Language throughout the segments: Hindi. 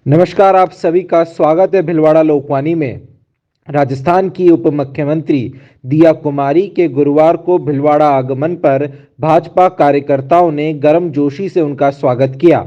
नमस्कार, आप सभी का स्वागत है भिलवाड़ा लोकवाणी में। राजस्थान की उप मुख्यमंत्री दिया कुमारी के गुरुवार को भिलवाड़ा आगमन पर भाजपा कार्यकर्ताओं ने गर्मजोशी से उनका स्वागत किया।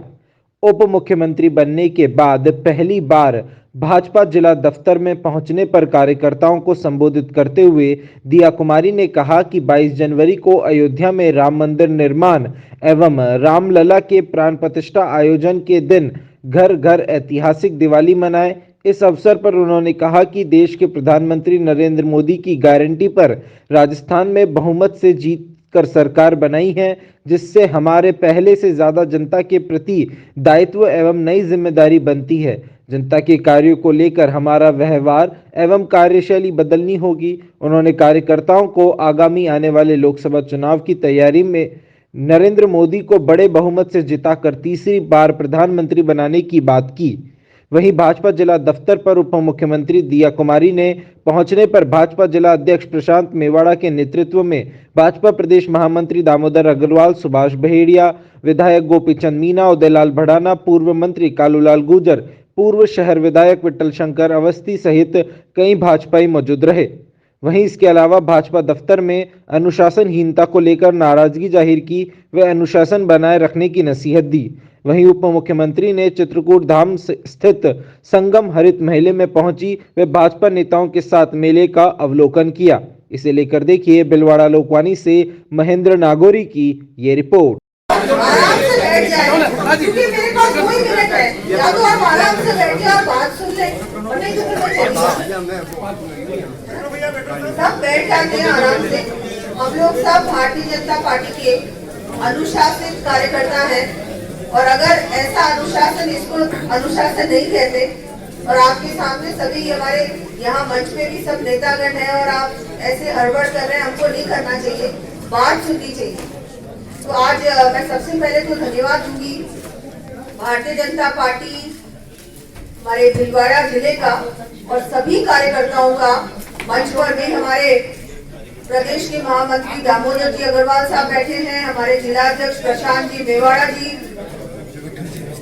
उप मुख्यमंत्री बनने के बाद पहली बार भाजपा जिला दफ्तर में पहुंचने पर कार्यकर्ताओं को संबोधित करते हुए दिया कुमारी ने कहा कि 22 जनवरी को अयोध्या में राम मंदिर निर्माण एवं रामलला के प्राण प्रतिष्ठा आयोजन के दिन घर घर ऐतिहासिक दिवाली मनाएं। इस अवसर पर उन्होंने कहा कि देश के प्रधानमंत्री नरेंद्र मोदी की गारंटी पर राजस्थान में बहुमत से जीत कर सरकार बनाई है, जिससे हमारे पहले से ज्यादा जनता के प्रति दायित्व एवं नई जिम्मेदारी बनती है। जनता के कार्यों को लेकर हमारा व्यवहार एवं कार्यशैली बदलनी होगी। उन्होंने कार्यकर्ताओं को आगामी आने वाले लोकसभा चुनाव की तैयारी में नरेंद्र मोदी को बड़े बहुमत से जिताकर तीसरी बार प्रधानमंत्री बनाने की बात की। वहीं भाजपा जिला दफ्तर पर उप मुख्यमंत्री दिया कुमारी ने पहुंचने पर भाजपा जिला अध्यक्ष प्रशांत मेवाड़ा के नेतृत्व में भाजपा प्रदेश महामंत्री दामोदर अग्रवाल, सुभाष बहेड़िया, विधायक गोपीचंद मीना, उदयलाल भड़ाना, पूर्व मंत्री कालूलाल गुर्जर, पूर्व शहर विधायक विठल शंकर अवस्थी सहित कई भाजपाई मौजूद रहे। वहीं इसके अलावा भाजपा दफ्तर में अनुशासनहीनता को लेकर नाराजगी जाहिर की व अनुशासन बनाए रखने की नसीहत दी। वहीं उप मुख्यमंत्री ने चित्रकूट धाम स्थित संगम हरित मेले में पहुंची व भाजपा नेताओं के साथ मेले का अवलोकन किया। इसे लेकर देखिए भिलवाड़ा लोकवाणी से महेंद्र नागौरी की ये रिपोर्ट। आराम से बैठ जाए क्योंकि मेरे पास 2 ही मिनट है, या तो आप आराम से बैठिए और बात सुन लें और नहीं तो फिर मैं चली सब बैठ जाते हैं आराम से। हम लोग सब भारतीय जनता पार्टी के अनुशासित कार्यकर्ता हैं और अगर ऐसा अनुशासन, इसको अनुशासन नहीं कहते, और आपके सामने सभी हमारे यहाँ मंच पे भी सब नेतागण हैं और आप ऐसे हड़बड़ कर रहे हैं, हमको नहीं करना चाहिए, बात सुननी चाहिए। तो आज मैं सबसे पहले तो धन्यवाद दूंगी भारतीय जनता पार्टी हमारे भिलवाड़ा जिले का और सभी कार्यकर्ताओं का। मंच पर भी हमारे प्रदेश के महामंत्री दामोदर जी अग्रवाल साहब बैठे हैं, हमारे जिला अध्यक्ष प्रशांत जी मेवाड़ा जी,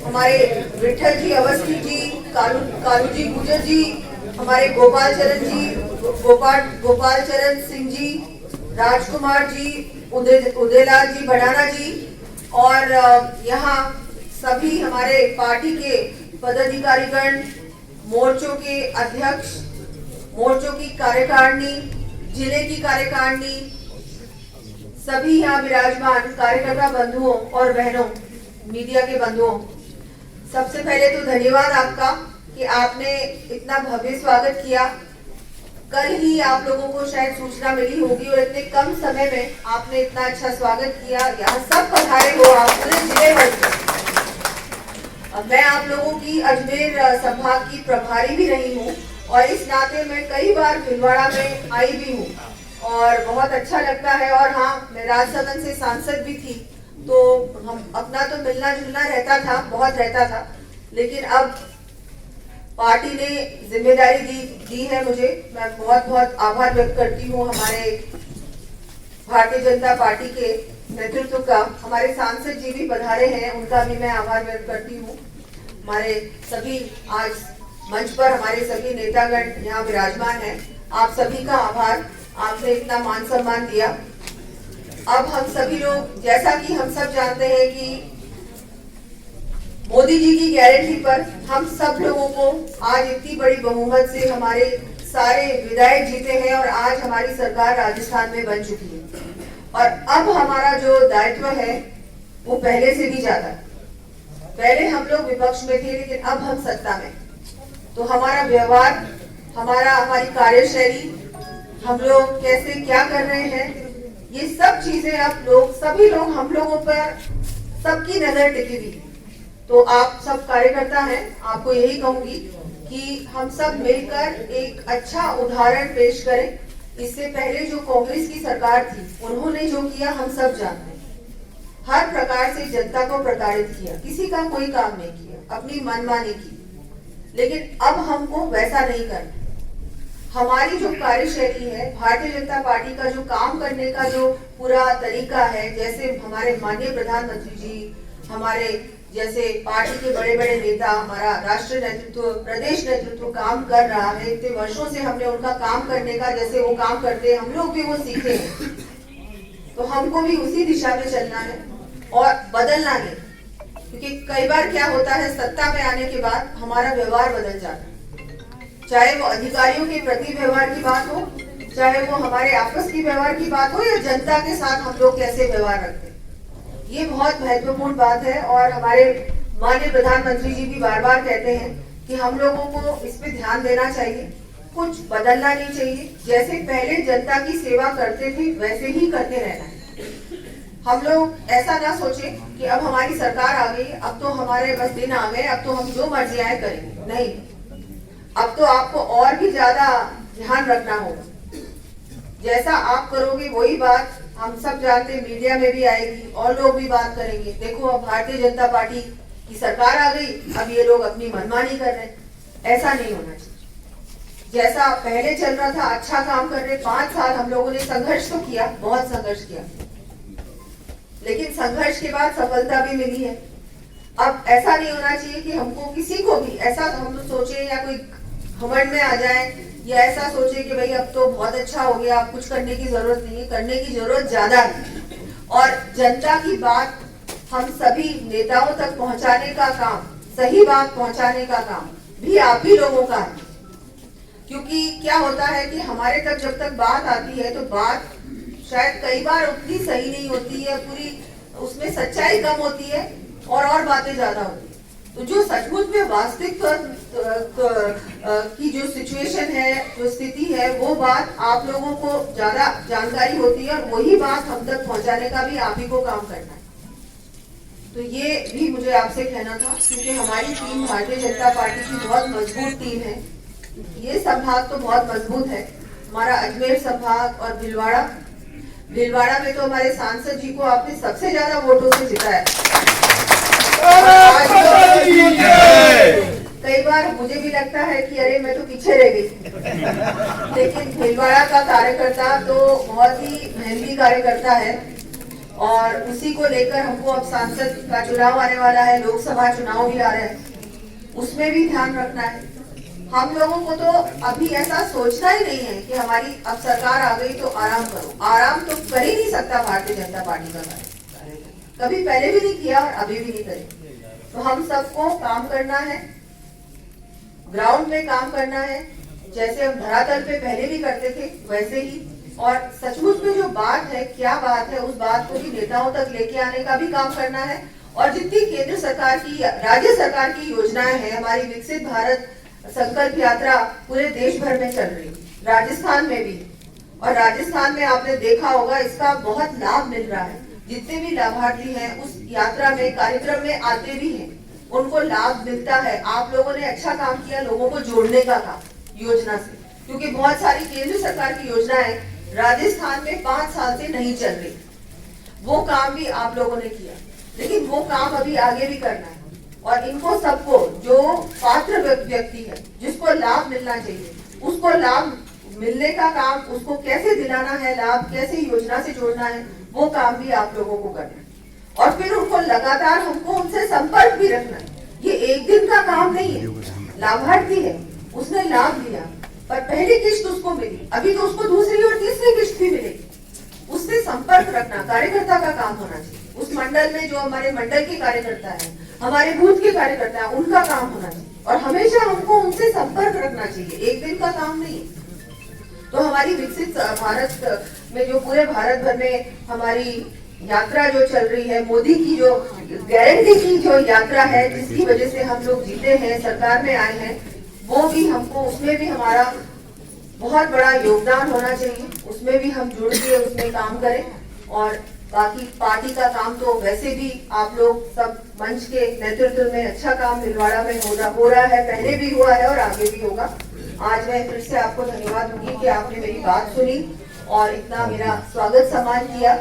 हमारे विठल जी अवस्थी जी, कालू जी गुर्जर जी, हमारे गोपाल चरण सिंह जी, राजकुमार जी, उदयलाल जी भड़ाना जी, और यहाँ सभी हमारे पार्टी के पदाधिकारीगण, मोर्चों के अध्यक्ष, मोर्चों की कार्यकारिणी, जिले की कार्यकारिणी, सभी यहाँ विराजमान कार्यकर्ता बंधुओं और बहनों, मीडिया के बंधुओं, सबसे पहले तो धन्यवाद आपका कि आपने इतना भव्य स्वागत किया। कल ही आप लोगों को शायद सूचना मिली होगी और इतने कम समय में आपने इतना अच्छा स्वागत किया। यहाँ सब पधारे हो आप पूरे जिले भर से। मैं आप लोगों की अजमेर संभाग की प्रभारी भी रही हूँ और इस नाते मैं कई बार भिलवाड़ा में आई भी हूँ और बहुत अच्छा लगता है। और हाँ, मैं राज्य सदन से सांसद भी थी, तो हम अपना तो मिलना जुलना रहता था, बहुत रहता था, लेकिन अब पार्टी ने जिम्मेदारी दी है मुझे। मैं बहुत बहुत आभार व्यक्त करती हूँ हमारे भारतीय जनता पार्टी के नेतृत्व का। हमारे सांसद जी भी पधारे हैं, उनका भी मैं आभार व्यक्त करती हूँ। हमारे सभी आज मंच पर हमारे सभी नेतागण यहाँ विराजमान हैं, आप सभी का आभार, आपने इतना मान सम्मान दिया। अब हम सभी लोग, जैसा कि हम सब जानते हैं कि मोदी जी की गारंटी पर हम सब लोगों को आज इतनी बड़ी बहुमत से हमारे सारे विधायक जीते हैं और आज हमारी सरकार राजस्थान में बन चुकी है। और अब हमारा जो दायित्व है वो पहले से भी ज्यादा। पहले हम लोग विपक्ष में थे, लेकिन अब हम सत्ता में। तो हमारा व्यवहार, हमारी कार्यशैली, हम लोग कैसे क्या कर रहे हैं, ये सब चीजें अब लोग, सभी लोग, हम लोगों पर सबकी नजर टिकी हुई। तो आप सब कार्यकर्ता हैं, आपको यही कहूंगी कि हम सब मिलकर एक अच्छा उदाहरण पेश करें। इससे पहले जो कांग्रेस की सरकार थी, उन्होंने जो किया हम सब जानते हैं। हर प्रकार से जनता को प्रताड़ित किया, किसी का कोई काम नहीं किया, अपनी मनमानी की। लेकिन अब हमको वैसा नहीं करना। हमारी जो कार्यशैली है, भारतीय जनता पार्टी का जो काम करने का जो पूरा तरीका है, जैसे हमारे माननीय प्रधानमंत्री जी, हमारे जैसे पार्टी के बड़े बड़े नेता, हमारा राष्ट्रीय नेतृत्व, प्रदेश नेतृत्व काम कर रहा है, इतने वर्षों से हमने उनका काम करने का, जैसे वो काम करते हैं हम लोग भी वो सीखे हैं, तो हमको भी उसी दिशा में चलना है और बदलना नहीं। क्योंकि कई बार क्या होता है, सत्ता में आने के बाद हमारा व्यवहार बदल जाता है, चाहे वो अधिकारियों के प्रति व्यवहार की बात हो, चाहे वो हमारे आपस की व्यवहार की बात हो, या जनता के साथ हम लोग कैसे व्यवहार रखते हैं। ये बहुत महत्वपूर्ण बात है और हमारे माननीय प्रधानमंत्री जी भी बार बार कहते हैं कि हम लोगों को इस पे ध्यान देना चाहिए, कुछ बदलना नहीं चाहिए। जैसे पहले जनता की सेवा करते थे वैसे ही करते रहना है। हम लोग ऐसा ना सोचे कि अब हमारी सरकार आ गई, अब तो हमारे बस दिन आ गए, अब तो हम जो मर्जी आए करेंगे। नहीं, अब तो आपको और भी ज्यादा ध्यान रखना होगा। जैसा आप करोगे वही बात हम सब जानते हैं, मीडिया में भी आएगी और लोग भी बात करेंगे, देखो अब भारतीय जनता पार्टी की सरकार आ गई, अब ये लोग अपनी मनमानी कर रहे हैं। ऐसा नहीं होना चाहिए। जैसा पहले चल रहा था, अच्छा काम कर रहे, 5 साल हम लोगों ने संघर्ष तो किया, बहुत संघर्ष किया, लेकिन संघर्ष के बाद सफलता भी मिली है। अब ऐसा नहीं होना चाहिए कि हमको किसी को भी ऐसा हम सोचे या कोई घमंड में आ जाए या ऐसा सोचे कि भाई अब तो बहुत अच्छा हो गया, अब कुछ करने की जरूरत नहीं है। करने की जरूरत ज्यादा है और जनता की बात हम सभी नेताओं तक पहुंचाने का काम, सही बात पहुंचाने का काम भी आप ही लोगों का है। क्योंकि क्या होता है कि हमारे तक जब तक बात आती है तो बात शायद कई बार उतनी सही नहीं होती है, पूरी उसमें सच्चाई कम होती है और बातें ज्यादा होती है। तो जो सचमुच में वास्तविक की जो सिचुएशन है, जो स्थिति है, वो बात आप लोगों को ज्यादा जानकारी होती है और वही बात हम तक पहुंचाने का भी आप ही को काम करना है। तो ये भी मुझे आपसे कहना था, क्योंकि हमारी टीम भारतीय जनता पार्टी की बहुत मजबूत टीम है। ये संभाग तो बहुत मजबूत है, हमारा अजमेर संभाग और भीलवाड़ा में तो हमारे सांसद जी को आपने सबसे ज्यादा वोटों से जिताया। कई बार मुझे भी लगता है कि अरे मैं तो पीछे रह गई, लेकिन भीलवाड़ा का कार्यकर्ता तो बहुत ही मेहनती कार्यकर्ता है और उसी को लेकर हमको अब सांसद का चुनाव आने वाला है, लोकसभा चुनाव भी आ रहा है, उसमें भी ध्यान रखना है। हम लोगों को तो अभी ऐसा सोचना ही नहीं है कि हमारी अब सरकार आ गई तो आराम करो। आराम तो कर ही नहीं सकता भारतीय जनता पार्टी का कार्यकर्ता, कभी पहले भी नहीं किया और अभी भी नहीं करेंगे। तो हम सबको काम करना है, ग्राउंड में काम करना है, जैसे हम धरातल पे पहले भी करते थे वैसे ही। और सचमुच में जो बात है, क्या बात है, उस बात को भी नेताओं तक लेके आने का भी काम करना है। और जितनी केंद्र सरकार की, राज्य सरकार की योजनाएं हैं, हमारी विकसित भारत संकल्प यात्रा पूरे देश भर में चल रही, राजस्थान में भी। और राजस्थान में आपने देखा होगा इसका बहुत लाभ मिल रहा है। जितने भी लाभार्थी हैं उस यात्रा में, कार्यक्रम में आते भी हैं, उनको लाभ मिलता है। आप लोगों ने अच्छा काम किया, लोगों को जोड़ने का काम योजना से, क्योंकि बहुत सारी केंद्र सरकार की योजनाएं राजस्थान में 5 साल से नहीं चल रही, वो काम भी आप लोगों ने किया, लेकिन वो काम अभी आगे भी करना है। और इनको सबको, जो पात्र व्यक्ति है, जिसको लाभ मिलना चाहिए, उसको लाभ मिलने का काम, उसको कैसे दिलाना है लाभ, कैसे योजना से जोड़ना है, वो काम भी आप लोगों को करना है। और फिर उनको लगातार हमको उनसे संपर्क भी रखना है। ये एक दिन का काम नहीं है। लाभार्थी है, उसने लाभ लिया, पर पहली किश्त उसको मिली, अभी तो उसको दूसरी और तीसरी किश्त भी मिलेगी। उससे संपर्क रखना कार्यकर्ता का काम होना चाहिए। उस मंडल में जो हमारे मंडल के कार्यकर्ता हैं, हमारे बूथ के कार्यकर्ता हैं, उनका काम होना चाहिए और हमेशा हमको उनसे संपर्क रखना चाहिए, एक दिन का काम नहीं। तो हमारी विकसित भारत में जो पूरे भारत भर में हमारी यात्रा जो चल रही है, मोदी की जो गारंटी की जो यात्रा है, जिसकी वजह से हम लोग जीते हैं, सरकार में आए हैं, वो भी हमको, उसमें भी हमारा बहुत बड़ा योगदान होना चाहिए। उसमें भी हम जुड़ के उसमें काम करें। और बाकी पार्टी का काम तो वैसे भी आप लोग सब मंच के नेतृत्व में अच्छा काम भीलवाड़ा में हो रहा है, पहले भी हुआ है और आगे भी होगा। आज मैं फिर से आपको धन्यवाद दूंगी कि आपने मेरी बात सुनी और इतना मेरा स्वागत सम्मान किया।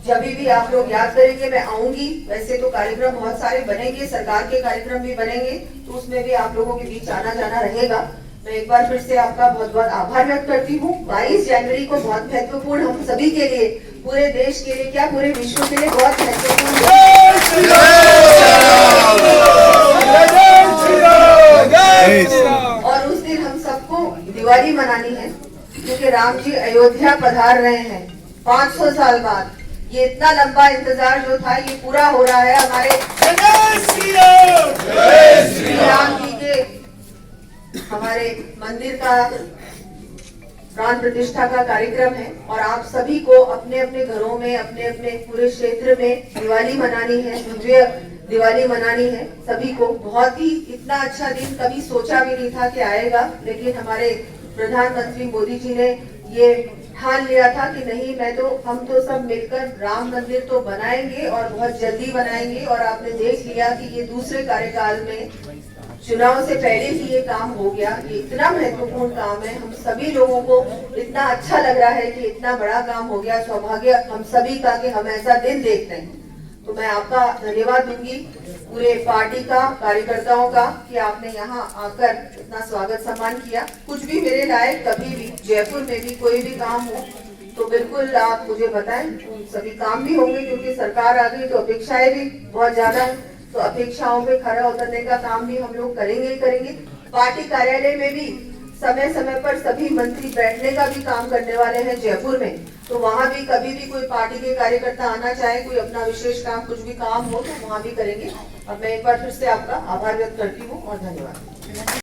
जब भी आप लोग याद करेंगे मैं आऊंगी। वैसे तो कार्यक्रम बहुत सारे बनेंगे, सरकार के कार्यक्रम भी बनेंगे, तो उसमें भी आप लोगों के बीच आना जाना रहेगा। मैं एक बार फिर से आपका बहुत बहुत आभार व्यक्त करती हूँ। 22 जनवरी को बहुत महत्वपूर्ण हम सभी के लिए पूरे देश के लिए क्या पूरे विश्व के लिए बहुत महत्वपूर्ण है। और उस दिन हम सबको दिवाली मनानी है क्योंकि राम जी अयोध्या पधार रहे हैं 500 साल बाद। ये इतना लंबा इंतजार जो था ये पूरा हो रहा है। हमारे श्री राम जी के हमारे मंदिर का प्राण प्रतिष्ठा का कार्यक्रम है और आप सभी को अपने अपने घरों में अपने अपने पूरे क्षेत्र में दिवाली मनानी है, भव्य दिवाली मनानी है। सभी को बहुत ही इतना अच्छा दिन कभी सोचा भी नहीं था कि आएगा, लेकिन हमारे प्रधानमंत्री मोदी जी ने ये ठान लिया था कि नहीं हम तो सब मिलकर राम मंदिर तो बनाएंगे और बहुत जल्दी बनाएंगे। और आपने देख लिया कि ये दूसरे कार्यकाल में चुनाव से पहले ही ये काम हो गया। ये इतना महत्वपूर्ण काम है, हम सभी लोगों को इतना अच्छा लग रहा है कि इतना बड़ा काम हो गया। सौभाग्य हम सभी का कि हम ऐसा दिन देख रहे हैं। तो मैं आपका धन्यवाद दूंगी पूरे पार्टी का, कार्यकर्ताओं का, कि आपने यहाँ आकर इतना स्वागत सम्मान किया। कुछ भी मेरे लायक कभी भी जयपुर में भी कोई भी काम हो तो बिल्कुल आप मुझे बताएं। सभी काम भी होंगे क्योंकि सरकार आ गई तो अपेक्षाएं भी बहुत ज्यादा है, तो अपेक्षाओं पे खरा उतरने का काम भी हम लोग करेंगे ही करेंगे। पार्टी कार्यालय में भी समय समय पर सभी मंत्री बैठने का भी काम करने वाले हैं जयपुर में, तो वहाँ भी कभी भी कोई पार्टी के कार्यकर्ता आना चाहे, कोई अपना विशेष काम कुछ भी काम हो तो वहाँ भी करेंगे। अब मैं एक बार फिर से आपका आभार व्यक्त करती हूँ और धन्यवाद।